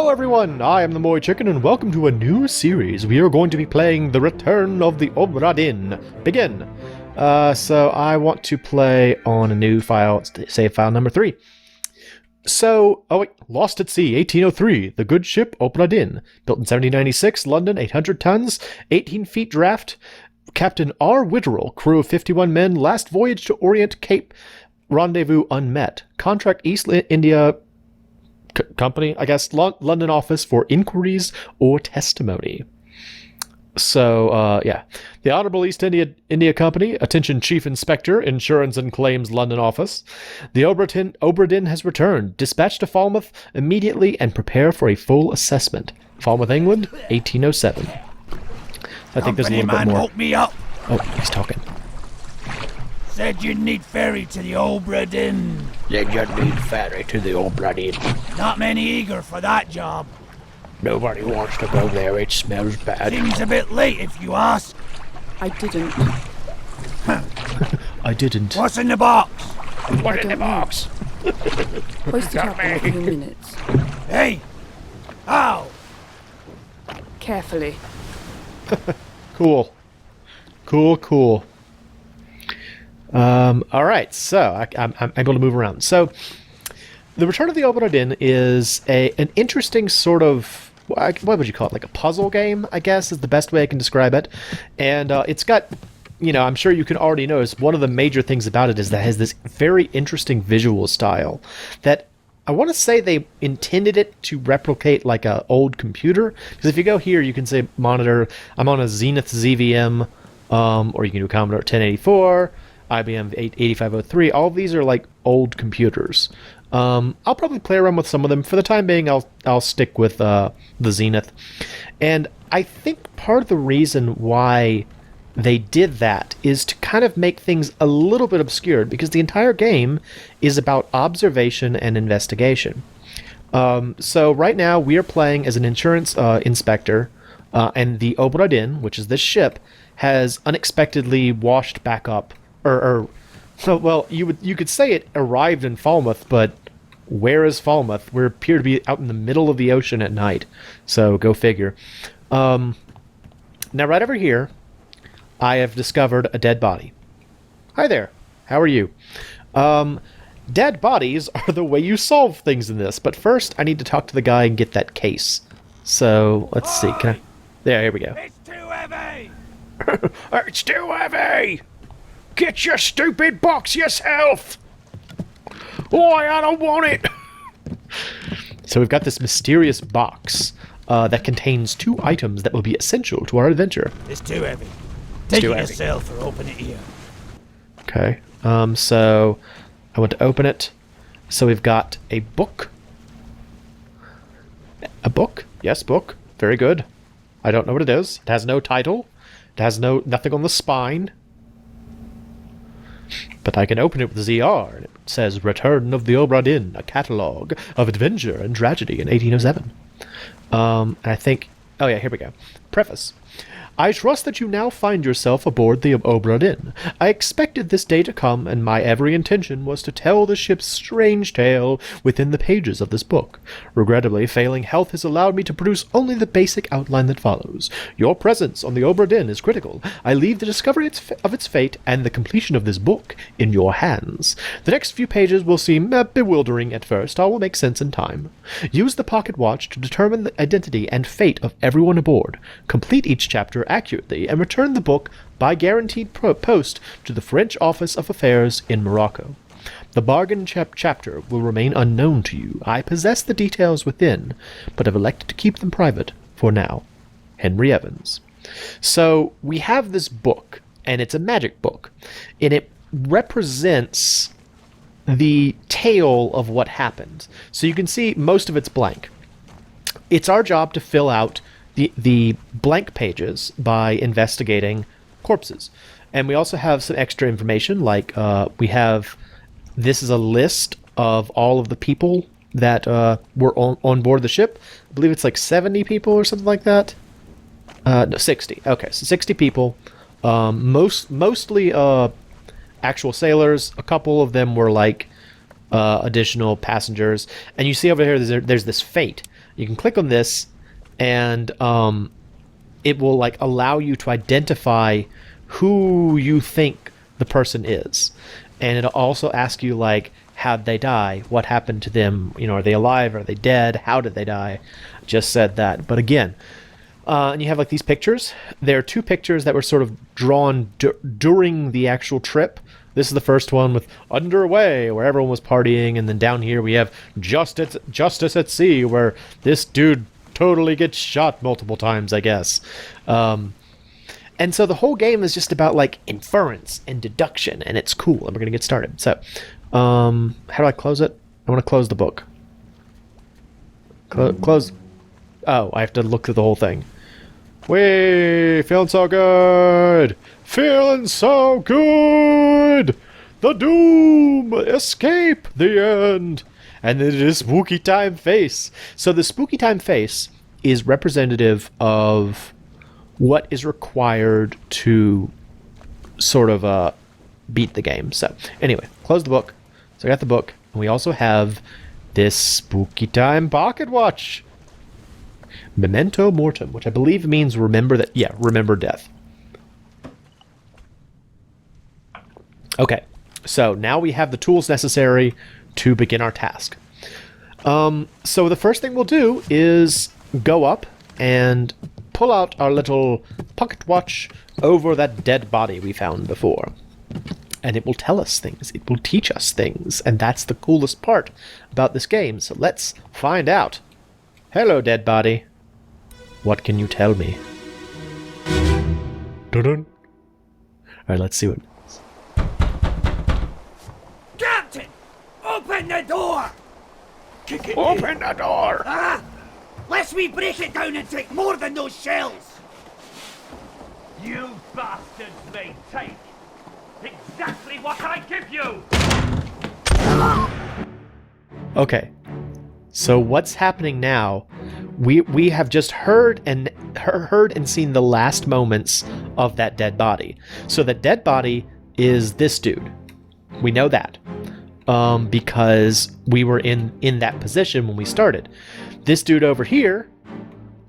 Hello everyone, I am the MoeChicken and welcome to a new series. We are going to be playing The Return of the Obra Dinn. Begin! So I want to play on a new file, save file number 3. Lost at Sea, 1803, the good ship Obra Dinn. Built in 1796, London, 800 tons, 18 feet draft. Captain R. Witterell, crew of 51 men, last voyage to Orient Cape, rendezvous unmet. Contract East India Company, I guess, London office for inquiries or testimony. So, the Honorable East India Company, attention Chief Inspector, Insurance and Claims London Office. The Obra Dinn has returned. Dispatch to Falmouth immediately and prepare for a full assessment. Falmouth, England, 1807. I think there's a little bit more. Woke me up. Oh, he's talking. Said you need ferry to the Obra Dinn. Said you need ferry to the Obra Dinn. Not many eager for that job. Nobody wants to go there, it smells bad. Seems a bit late if you ask. I didn't. I didn't. What's in the box? What's in the box? Hoist it up in a few minutes. Hey! Ow! Carefully. Cool. Alright, so I'm able to move around. So, The Return of the Obra Dinn is an interesting sort of, what would you call it, like a puzzle game, I guess, is the best way I can describe it. And it's got, I'm sure you can already notice, one of the major things about it is that it has this very interesting visual style that I want to say they intended it to replicate like an old computer. Because if you go here, you can say monitor, I'm on a Zenith ZVM, or you can do Commodore 1084, IBM 8503. All of these are like old computers. I'll probably play around with some of them. For the time being, I'll stick with the Zenith. And I think part of the reason why they did that is to kind of make things a little bit obscured, because the entire game is about observation and investigation. So right now we are playing as an insurance inspector, and the Obra Dinn, which is this ship, has unexpectedly washed back up, you could say it arrived in Falmouth, but where is Falmouth? We appear to be out in the middle of the ocean at night, so go figure. Now right over here, I have discovered a dead body. Hi there, how are you? Dead bodies are the way you solve things in this, but first I need to talk to the guy and get that case. So, let's see, can I... There, here we go. It's too heavy! It's too heavy! Get your stupid box yourself! Oh, I don't want it! So we've got this mysterious box that contains 2 items that will be essential to our adventure. It's too heavy. Take too it heavy. yourself or open it here. Okay, so I want to open it. So we've got a book. A book? Yes, book. Very good. I don't know what it is. It has no title. It has nothing on the spine. But I can open it with ZR, and it says Return of the Obra Dinn, a catalogue of adventure and tragedy in 1807. And I think... Oh yeah, here we go. Preface. I trust that you now find yourself aboard the Obra Dinn. I expected this day to come, and my every intention was to tell the ship's strange tale within the pages of this book. Regrettably, failing health has allowed me to produce only the basic outline that follows. Your presence on the Obra Dinn is critical. I leave the discovery of its fate and the completion of this book in your hands. The next few pages will seem bewildering at first. All will make sense in time. Use the pocket watch to determine the identity and fate of everyone aboard. Complete each chapter accurately and return the book by guaranteed post to the French Office of Affairs in Morocco. The bargain chapter will remain unknown to you. I possess the details within, but have elected to keep them private for now. Henry Evans. So we have this book, and it's a magic book, and it represents the tale of what happened. So you can see most of it's blank. It's our job to fill out the blank pages by investigating corpses. And we also have some extra information, like this is a list of all of the people that were on board the ship. I believe it's like 70 people or something like that. No, 60. Okay, so 60 people. Mostly actual sailors. A couple of them were like additional passengers. And you see over here, there's this fate. You can click on this, and it will like allow you to identify who you think the person is, and it'll also ask you like, how'd they die? What happened to them? You know, are they alive? Are they dead? How did they die? Just said that. But again, and you have like these pictures. There are two pictures that were sort of drawn during the actual trip. This is the first one with underway, where everyone was partying, and then down here we have justice at sea, where this dude totally gets shot multiple times, I guess. And so the whole game is just about like inference and deduction, and it's cool. And we're gonna get started. So, how do I close it? I want to close the book. Close. Oh, I have to look through the whole thing. Whee! Feeling so good! Feeling so good! The doom! Escape! The end! And it is spooky time face. So the spooky time face is representative of what is required to sort of beat the game. So anyway, close the book. So I got the book, and we also have this spooky time pocket watch. Memento Mortem, which I believe means remember death. Okay, so now we have the tools necessary to begin our task. So the first thing we'll do is go up and pull out our little pocket watch over that dead body we found before. And it will tell us things. It will teach us things. And that's the coolest part about this game. So let's find out. Hello, dead body. What can you tell me? Dun-dun. Alright, let's see what it is. Captain! Open the door! Kick it Open the door! Ah! Lest we break it down and take more than those shells! You bastards may take exactly what I give you! Okay. So what's happening now? We have just heard and seen the last moments of that dead body. So the dead body is this dude. We know that. Because we were in that position when we started. This dude over here,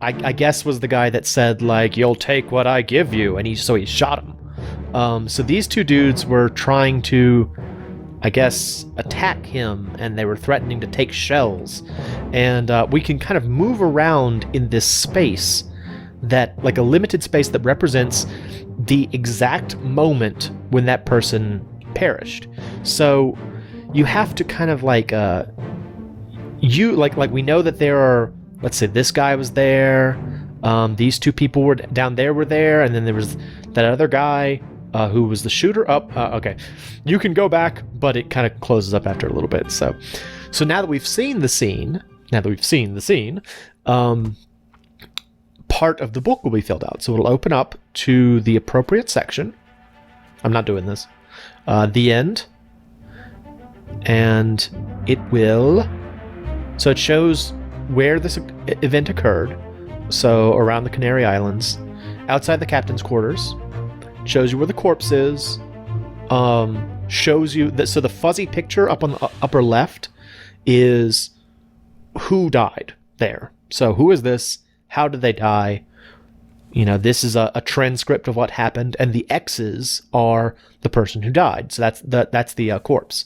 I guess, was the guy that said, like, you'll take what I give you, and he shot him. So these two dudes were trying to, I guess, attack him, and they were threatening to take shells. And we can kind of move around in this space, that, like a limited space that represents the exact moment when that person perished. So you have to kind of like we know that there are, let's say this guy was there, these two people were down there were there, and then there was that other guy who was the shooter up. Okay, you can go back, but it kind of closes up after a little bit. So now that we've seen the scene, part of the book will be filled out. So it'll open up to the appropriate section. I'm not doing this. The end. And it will... So it shows where this event occurred. So around the Canary Islands. Outside the captain's quarters. Shows you where the corpse is. Shows you... So the fuzzy picture up on the upper left is who died there. So who is this? How did they die? You know, this is a transcript of what happened, and the X's are the person who died. So that's the corpse.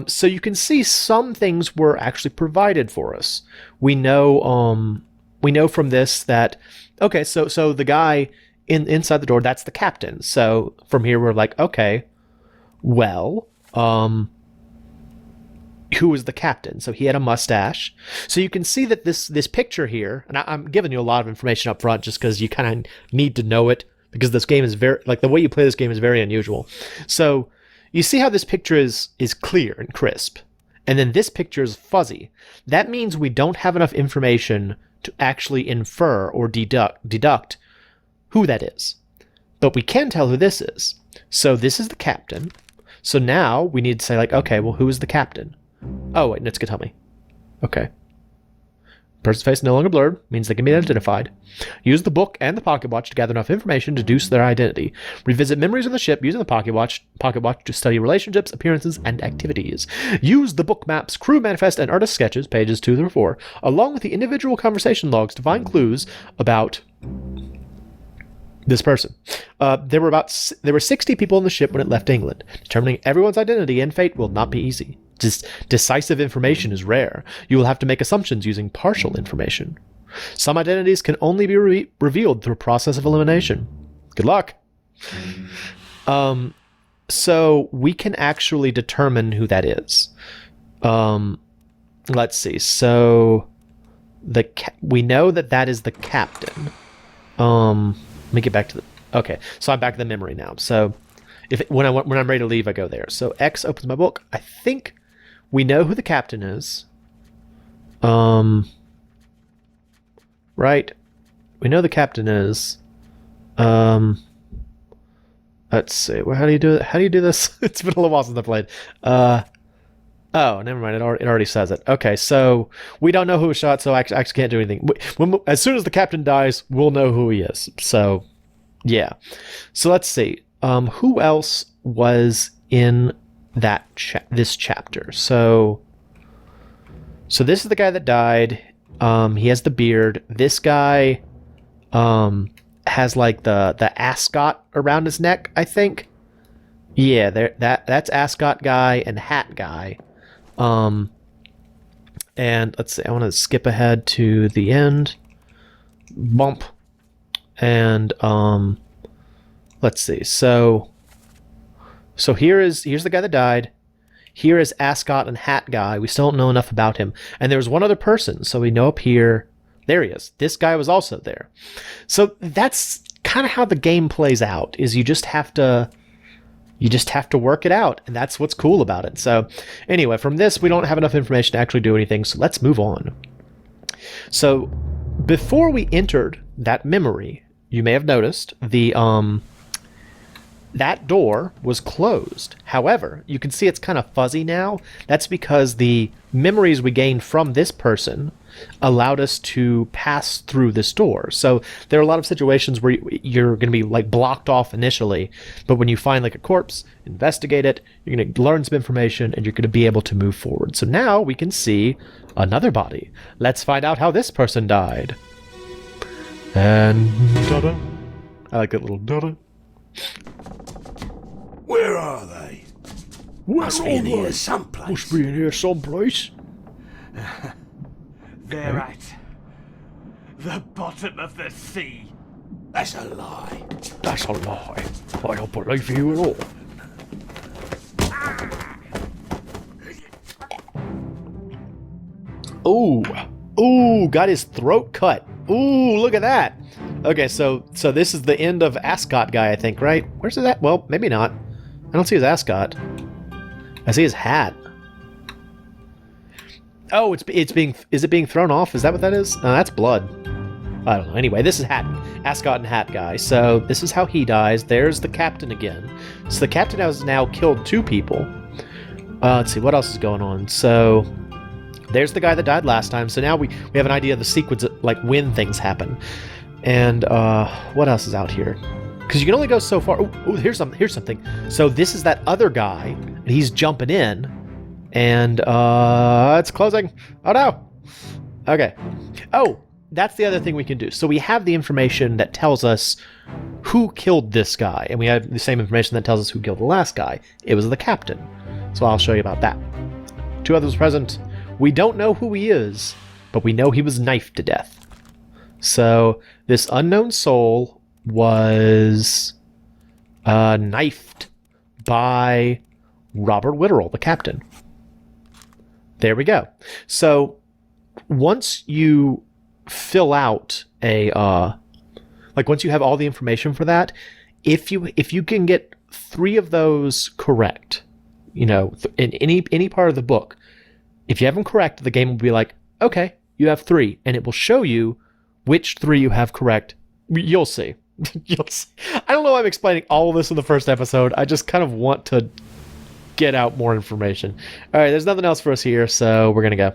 So you can see some things were actually provided for us. We know from this that, okay, so the guy inside the door, that's the captain. So from here we're like, okay, well, who was the captain? So he had a mustache. So you can see that this picture here, and I'm giving you a lot of information up front just because you kind of need to know it, because this game is very, like, the way you play this game is very unusual. So you see how this picture is clear and crisp, and then this picture is fuzzy. That means we don't have enough information to actually infer or deduct who that is. But we can tell who this is. So this is the captain. So now we need to say, like, okay, well, who is the captain? Oh, wait, Nitsuka, tell me. Okay. Person's face no longer blurred, means they can be identified. Use the book and the pocket watch to gather enough information to deduce their identity. Revisit memories of the ship using the pocket watch to study relationships, appearances, and activities. Use the book maps, crew manifest, and artist sketches, pages 2 through 4, along with the individual conversation logs to find clues about this person. There were 60 people on the ship when it left England. Determining everyone's identity and fate will not be easy. Decisive information is rare. You will have to make assumptions using partial information. Some identities can only be revealed through a process of elimination. Good luck. So we can actually determine who that is. Let's see. So we know that is the captain. Let me get back to the... Okay, so I'm back to the memory now. So when I'm ready to leave, I go there. So X opens my book. I think we know who the captain is. Right? We know the captain is. Let's see. Well, how do you do it? How do you do this? It's been a little while since I played. Oh, never mind. It already says it. Okay, so we don't know who was shot, so I actually can't do anything. As soon as the captain dies, we'll know who he is. So, yeah. So let's see. Who else was in that this chapter? So this is the guy that died. He has the beard. This guy has like the ascot around his neck, I think. Yeah, that's ascot guy and hat guy. And let's see, I want to skip ahead to the end. Bump. And let's see. So here's the guy that died. Here is ascot and hat guy. We still don't know enough about him. And there's one other person. So we know up here. There he is. This guy was also there. So that's kind of how the game plays out. Is you just have to work it out, and that's what's cool about it. So anyway, from this, we don't have enough information to actually do anything, so let's move on. So before we entered that memory, you may have noticed that door was closed. However, you can see it's kind of fuzzy now. That's because the memories we gained from this person allowed us to pass through this door. So there are a lot of situations where you're going to be like blocked off initially, but when you find like a corpse, investigate it, you're going to learn some information and you're going to be able to move forward. So now we can see another body. Let's find out how this person died. And da-da. I like that little da-da. Where are they? Must be in here someplace. Must be in here someplace. They're at the bottom of the sea. That's a lie. That's a lie. I don't believe you at all. Ooh, got his throat cut. Ooh, look at that. Okay, so this is the end of Ascot guy, I think, right? Where's his at? Well, maybe not. I don't see his ascot. I see his hat. Oh, is it being thrown off? Is that what that is? That's blood. I don't know. Anyway, this is ascot and hat guy. So this is how he dies. There's the captain again. So the captain has now killed 2 people. Let's see, what else is going on? So there's the guy that died last time. So now we have an idea of the sequence, like when things happen. And what else is out here? Because you can only go so far. Oh, here's something. So this is that other guy, and he's jumping in, and it's closing. Oh no. Okay. Oh, that's the other thing we can do. So we have the information that tells us who killed this guy, and we have the same information that tells us who killed the last guy. It was the captain. So I'll show you about that. 2 others present. We don't know who he is, but we know he was knifed to death. So this unknown soul was knifed by Robert Witterell, the captain. There we go. So once you fill out once you have all the information for that, if you can get 3 of those correct, in any part of the book, if you have them correct, the game will be like, okay, you have 3, and it will show you which 3 you have correct. You'll see. You'll see. I don't know why I'm explaining all of this in the first episode. I just kind of want to get out more information. All right, there's nothing else for us here, so we're going to go.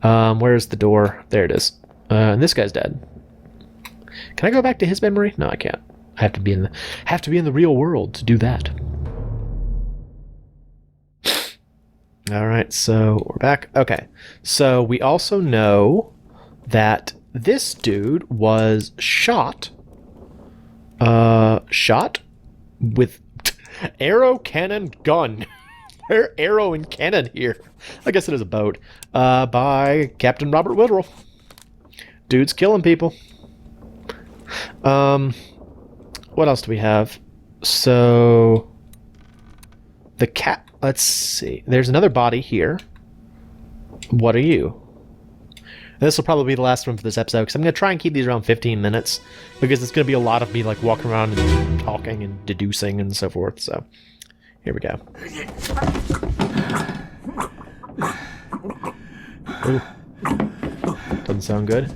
Where's the door? There it is. And this guy's dead. Can I go back to his memory? No, I can't. I have to be in the real world to do that. All right, so we're back. Okay, so we also know that this dude was shot. Shot with arrow, cannon, gun. Arrow and cannon here. I guess it is a boat. By Captain Robert Whittle. Dude's killing people. What else do we have? So the cat. Let's see. There's another body here. What are you? This will probably be the last one for this episode, because I'm going to try and keep these around 15 minutes, because it's going to be a lot of me like walking around and talking and deducing and so forth. So here we go. Ooh. Doesn't sound good.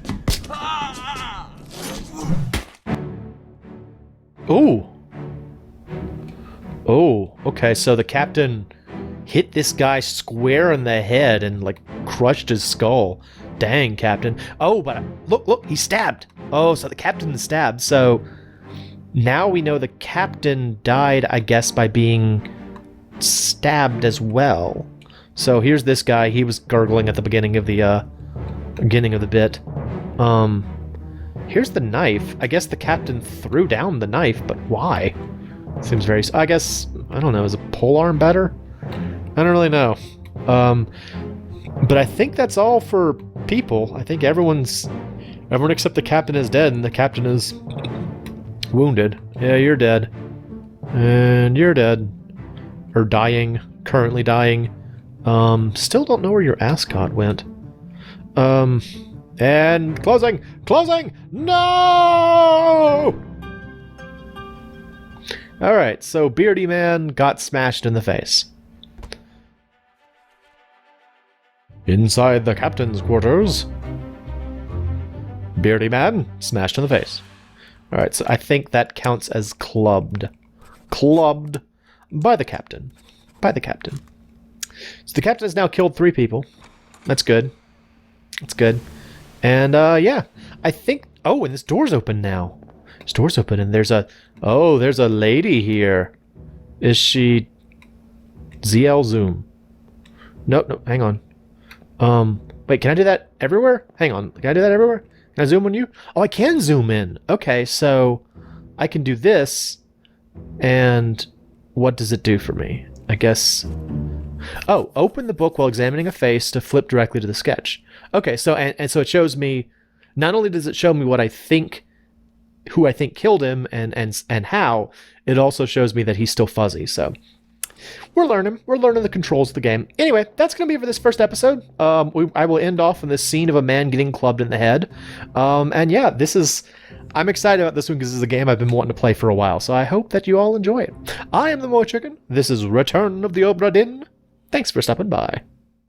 Ooh. Oh, okay, so the captain hit this guy square in the head and, like, crushed his skull. Dang, Captain. Oh, but look, he's stabbed. Oh, so the captain is stabbed. So now we know the captain died, I guess, by being stabbed as well. So here's this guy. He was gargling at the beginning of the bit. Here's the knife. I guess the captain threw down the knife, but why? Seems very... I guess... I don't know. Is a polearm better? I don't really know. But I think that's all for people. I think everyone except the captain is dead, and the captain is wounded. Yeah, you're dead. And you're dead. Or dying. Currently dying. Still don't know where your ascot went. And closing! Closing! No! Alright, so Beardy Man got smashed in the face. Inside the captain's quarters, Beardy Man smashed in the face. Alright, so I think that counts as clubbed. Clubbed by the captain. By the captain. So the captain has now killed 3 people. That's good. That's good. And, yeah. I think... Oh, and this door's open now. This door's open, and there's a... Oh, there's a lady here. Is she... ZL Zoom? No, hang on. Wait, can I do that everywhere? Hang on. Can I do that everywhere? Can I zoom on you? Oh, I can zoom in. Okay, so... I can do this, and... What does it do for me? I guess... Oh, open the book while examining a face to flip directly to the sketch. Okay, so and so it shows me, not only does it show me what I think, who I think killed him and how, it also shows me that he's still fuzzy. So we're learning the controls of the game. Anyway, that's gonna be it for this first episode. I will end off in this scene of a man getting clubbed in the head. And yeah, I'm excited about this one because this is a game I've been wanting to play for a while. So I hope that you all enjoy it. I am the MoeChicken. This is Return of the Obra Dinn. Thanks for stopping by.